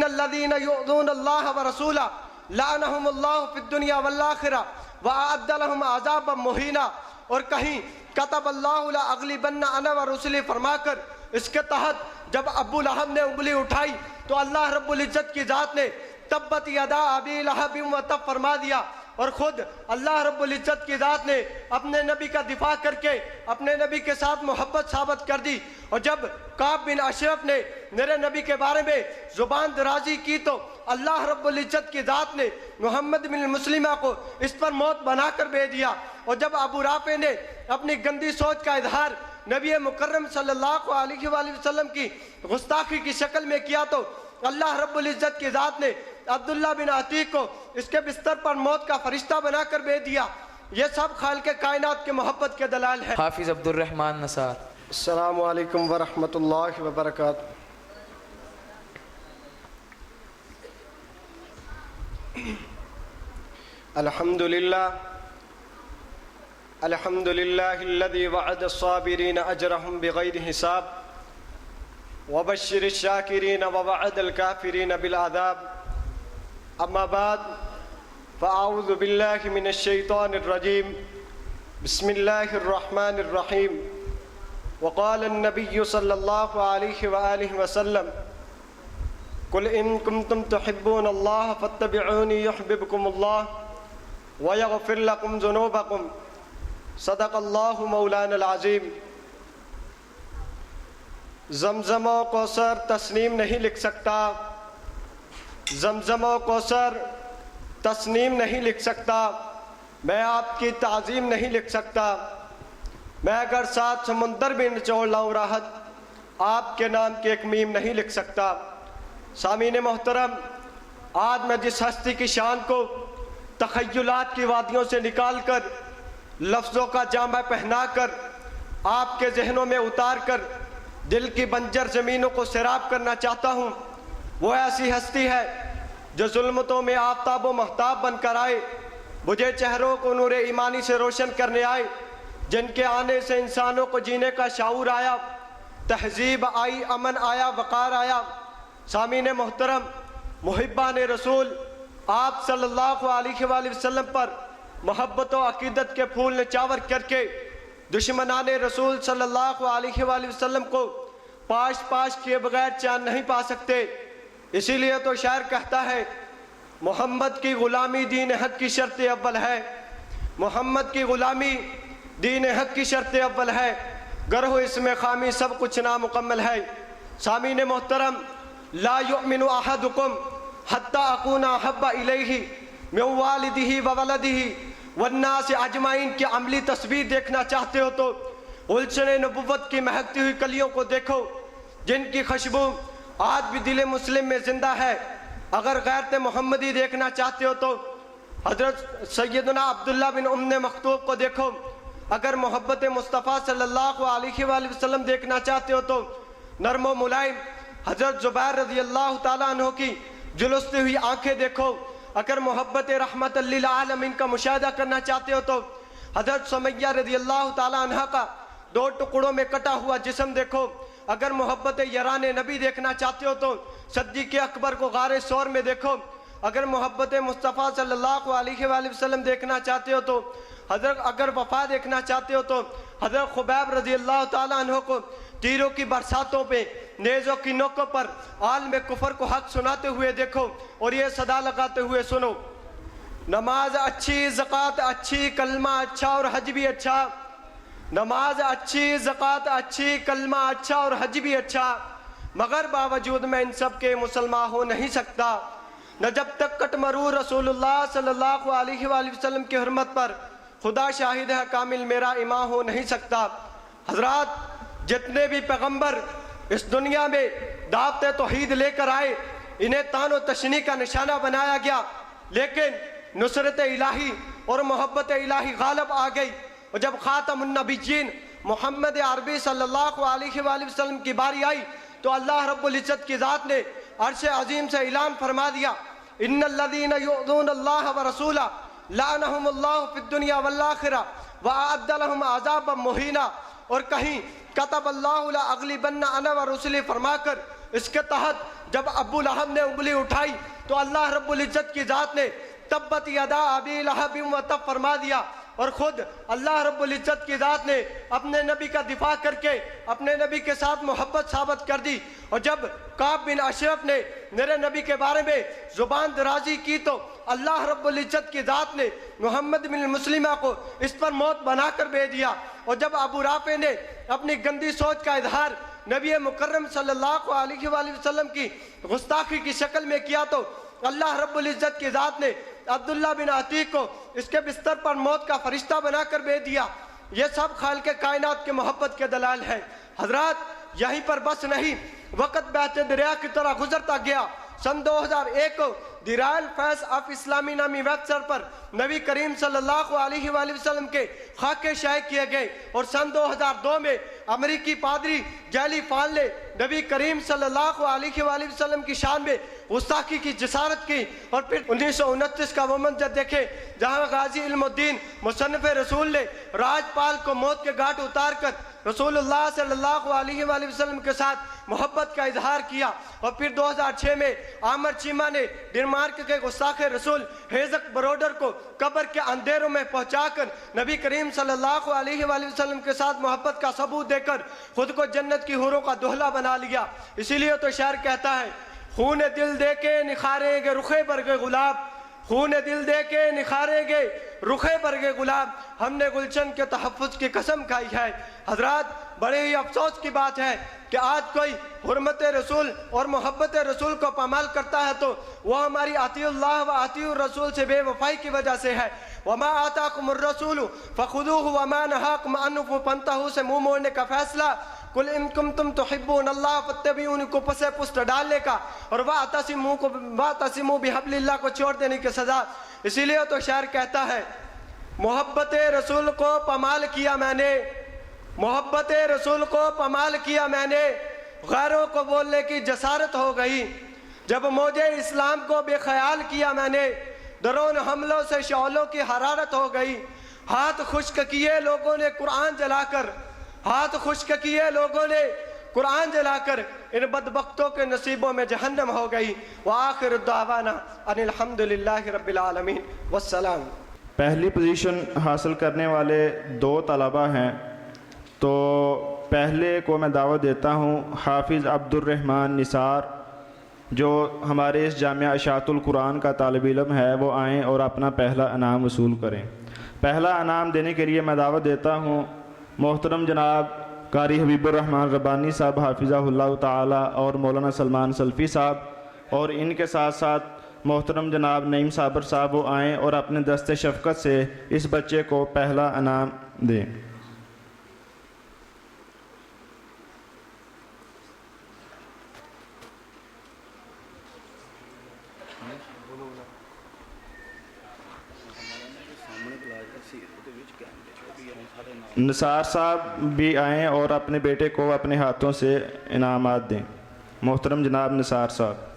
الذین یؤذون اللہ ورسولہ لعنہم اللہ فی الدنیا والآخرہ وأعد لهم عذابا مہینا، اور کہیں کتب اللہ لأغلبن انا ورسلی فرما کر اس کے تحت جب ابو لہب نے انگلی اٹھائی تو اللہ رب العزت کی ذات نے تبت یدا ابی لہب وتب فرما دیا، اور خود اللہ رب العزت کی ذات نے اپنے نبی کا دفاع کر کے اپنے نبی کے ساتھ محبت ثابت کر دی۔ اور جب کعب بن اشرف نے میرے نبی کے بارے میں زبان درازی کی تو اللہ رب العزت کی ذات نے محمد بن مسلمہ کو اس پر موت بنا کر بھیج دیا۔ اور جب ابو رافع نے اپنی گندی سوچ کا اظہار نبی مکرم صلی اللہ علیہ وآلہ وسلم کی گستاخی کی شکل میں کیا تو اللہ رب العزت کی ذات نے عبداللہ بن عتیق کو اس کے بستر پر موت کا فرشتہ بنا کر بھیج دیا۔ یہ سب خالق کائنات کے محبت کے دلائل ہیں۔ حافظ عبد الرحمن نثار۔ السلام علیکم ورحمۃ اللہ وبرکاتہ۔ الحمد للہ الذی وعد الصابرین اجرہم بغیر حساب وبشر الشاکرین ووعد الکافرین بالعذاب، اما بعد فاعوذ باللہ من الشیطان الرجیم، بسم اللہ الرحمن الرحیم۔ وقال النبی صلی اللہ علیہ وآلہ وسلم قل ان کنتم تحبون اللہ فاتبعونی یحببکم اللہ ویغفر لکم ذنوبکم، صدق اللہ مولانا العظیم۔ زمزم و کوثر تسنیم نہیں لکھ سکتا، زمزم و کوثر تسنیم نہیں لکھ سکتا، میں آپ کی تعظیم نہیں لکھ سکتا، میں اگر 7 سمندر بھی نچوڑ لاؤں راحت آپ کے نام کی ایک میم نہیں لکھ سکتا۔ سامعین محترم، آج میں جس ہستی کی شان کو تخیلات کی وادیوں سے نکال کر لفظوں کا جامہ پہنا کر آپ کے ذہنوں میں اتار کر دل کی بنجر زمینوں کو سیراب کرنا چاہتا ہوں، وہ ایسی ہستی ہے جو ظلمتوں میں آفتاب و مہتاب بن کر آئے، بجھے چہروں کو نور ایمانی سے روشن کرنے آئے، جن کے آنے سے انسانوں کو جینے کا شعور آیا، تہذیب آئی، امن آیا، وقار آیا۔ سامعین محترم، محبان رسول آپ صلی اللہ علیہ وآلہ وسلم پر محبت و عقیدت کے پھول نچاور کر کے دشمنان رسول صلی اللہ علیہ وآلہ وسلم کو پاش پاش کیے بغیر چین نہیں پا سکتے۔ اسی لیے تو شاعر کہتا ہے محمد کی غلامی دین حق کی شرط اول ہے، محمد کی غلامی دین حق کی شرط اول ہے، گر ہو اس میں خامی سب کچھ نامکمل ہے۔ سامعین محترم، لا یؤمن احدکم حتی اکون احب الیہ من والدہ وولدہ والناس اجمعین کی عملی تصویر دیکھنا چاہتے ہو تو گلشن نبوت کی مہکتی ہوئی کلیوں کو دیکھو، جن کی خوشبو آج بھی دل مسلم میں زندہ ہے۔ اگر غیرت محمدی دیکھنا چاہتے ہو تو حضرت سیدنا عبداللہ بن ام مکتوم کو دیکھو، اگر محبت مصطفیٰ صلی اللہ علیہ وآلہ وسلم دیکھنا چاہتے ہو تو نرم و ملائم حضرت زبیر رضی اللہ تعالیٰ عنہ کی جلستی ہوئی آنکھیں دیکھو، اگر محبت رحمت للعالمین کا مشاہدہ کرنا چاہتے ہو تو حضرت سمیہ رضی اللہ تعالیٰ عنہ کا 2 ٹکڑوں میں کٹا ہوا جسم دیکھو، اگر محبت یاران نبی دیکھنا چاہتے ہو تو صدیق اکبر کو غار ثور میں دیکھو، اگر محبت مصطفیٰ صلی اللہ علیہ وآلہ وسلم دیکھنا چاہتے ہو تو اگر وفا دیکھنا چاہتے ہو تو حضرت خبیب رضی اللہ تعالیٰ عنہ کو تیروں کی برساتوں پہ، نیزوں کی نوکوں پر عالم کفر کو حق سناتے ہوئے دیکھو اور یہ صدا لگاتے ہوئے سنو، نماز اچھی، زکوٰۃ اچھی، کلمہ اچھا اور حج بھی اچھا، نماز اچھی، زکوٰۃ اچھی، کلمہ اچھا اور حج بھی اچھا، مگر باوجود میں ان سب کے مسلمان ہو نہیں سکتا، نہ جب تک کٹ مرور رسول اللہ صلی اللہ علیہ وآلہ وسلم کی حرمت پر خدا شاہد ہے کامل میرا امام ہو نہیں سکتا۔ حضرات، جتنے بھی پیغمبر اس دنیا میں دعوت توحید لے کر آئے انہیں تان و تشنیع کا نشانہ بنایا گیا، لیکن نصرت الہی اور محبت الہی غالب آ گئی، اور جب خاتم النبیین محمد عربی صلی اللہ علیہ وآلہ وسلم کی باری آئی تو اللہ رب العزت کی ذات نے عرش عظیم سے اعلان فرما دیا، ان الذین یؤذون اللہ ورسولہ لعنہم اللہ فی الدنیا والآخرہ وأعد لهم عذابا مہینا، اور کہیں کتب اللہ لأغلبن انا ورسلی فرما کر اس کے تحت جب ابو لہب نے انگلی اٹھائی تو اللہ رب العزت کی ذات نے تبت یدا ابی لہب و تب فرما دیا، اور خود اللہ رب العزت کی ذات نے اپنے نبی کا دفاع کر کے اپنے نبی کے ساتھ محبت ثابت کر دی۔ اور جب کعب بن اشرف نے میرے نبی کے بارے میں زبان درازی کی تو اللہ رب العزت کی ذات نے محمد بن مسلمہ کو اس پر موت بنا کر بھیج دیا۔ اور جب ابو رافع نے اپنی گندی سوچ کا اظہار نبی مکرم صلی اللہ علیہ وآلہ وسلم کی گستاخی کی شکل میں کیا تو اللہ رب العزت کی ذات نے عبداللہ بن عتیق کو اس کے بستر پر موت کا فرشتہ بنا کر بھیج دیا۔ یہ سب خالق کائنات کے محبت کے دلائل ہیں۔ حضرات یہیں پر بس نہیں، وقت بہتے دریا کی طرح گزرتا گیا۔ سن 2001 کو دی رائل فیس آف اسلامی نامی ویب سائٹ پر نبی کریم صلی اللہ علیہ وآلہ وسلم کے خاکے شائع کیے گئے، اور سن 2002 میں امریکی پادری جیلی فال نے نبی کریم صلی اللہ علیہ وآلہ وسلم کی شان میں گستاخی کی جسارت کی۔ اور پھر 1929 کا وہ منظر دیکھے جہاں غازی علم الدین مصنف رسول نے راج پال کو موت کے گھاٹ اتار کر رسول اللہ صلی اللہ علیہ وآلہ وسلم کے ساتھ محبت کا اظہار کیا۔ اور پھر 2006 میں عامر چیمہ نے ڈنمارک کے گستاخ رسول ہیزک بروڈر کو قبر کے اندھیروں میں پہنچا کر نبی کریم صلی اللہ علیہ وآلہ وسلم کے ساتھ محبت کا ثبوت دے کر خود کو جنت کی حوروں کا دولہا بنا لیا۔ اسی لیے تو شاعر کہتا ہے، خون دل دے کے نکھاریں گے رخے برگ گلاب، خون دل دے کے نکھاریں گے رخے برگ گلاب، ہم نے گلشن کے تحفظ کی قسم کھائی ہے۔ حضرات بڑے ہی افسوس کی بات ہے کہ آج کوئی حرمت رسول اور محبت رسول کو پامال کرتا ہے تو وہ ہماری اطیع اللہ و اطیع الرسول سے بے وفائی کی وجہ سے ہے۔ وما آتاکم الرسول فخذوہ وما نہاکم عنہ فانتہوا سے منہ موڑنے کا فیصلہ، قل ان کنتم تحبون اللہ فاتبعونی کو پسے پشت ڈالنے کا، اور واعتصموا بحبل اللہ کو چھوڑ دینے کی سزا۔ اسی لیے تو شاعر کہتا ہے، محبت رسول کو پامال کیا میں نے، محبت رسول کو پامال کیا میں نے، غیروں کو بولنے کی جسارت ہو گئی، جب موجے اسلام کو بے خیال کیا میں نے، ڈرون حملوں سے شعلوں کی حرارت ہو گئی، ہاتھ خشک کیے لوگوں نے قرآن جلا کر، ہاتھ خشک کیے لوگوں نے قرآن جلا کر، ان بدبختوں کے نصیبوں میں جہنم ہو گئی۔ وآخر دعوانا ان الحمدللہ رب العالمین والسلام۔ پہلی پوزیشن حاصل کرنے والے 2 طلبہ ہیں، تو پہلے کو میں دعوت دیتا ہوں حافظ عبد الرحمن نثار، جو ہمارے اس جامعہ اشاعت القرآن کا طالب علم ہے، وہ آئیں اور اپنا پہلا انعام وصول کریں۔ پہلا انعام دینے کے لیے میں دعوت دیتا ہوں محترم جناب قاری حبیب الرحمن ربانی صاحب حافظہ اللہ تعالی اور مولانا سلمان سلفی صاحب، اور ان کے ساتھ ساتھ محترم جناب نعیم صابر صاحب وہ آئیں اور اپنے دست شفقت سے اس بچے کو پہلا انعام دیں۔ نثار صاحب بھی آئیں اور اپنے بیٹے کو اپنے ہاتھوں سے انعامات دیں۔ محترم جناب نثار صاحب۔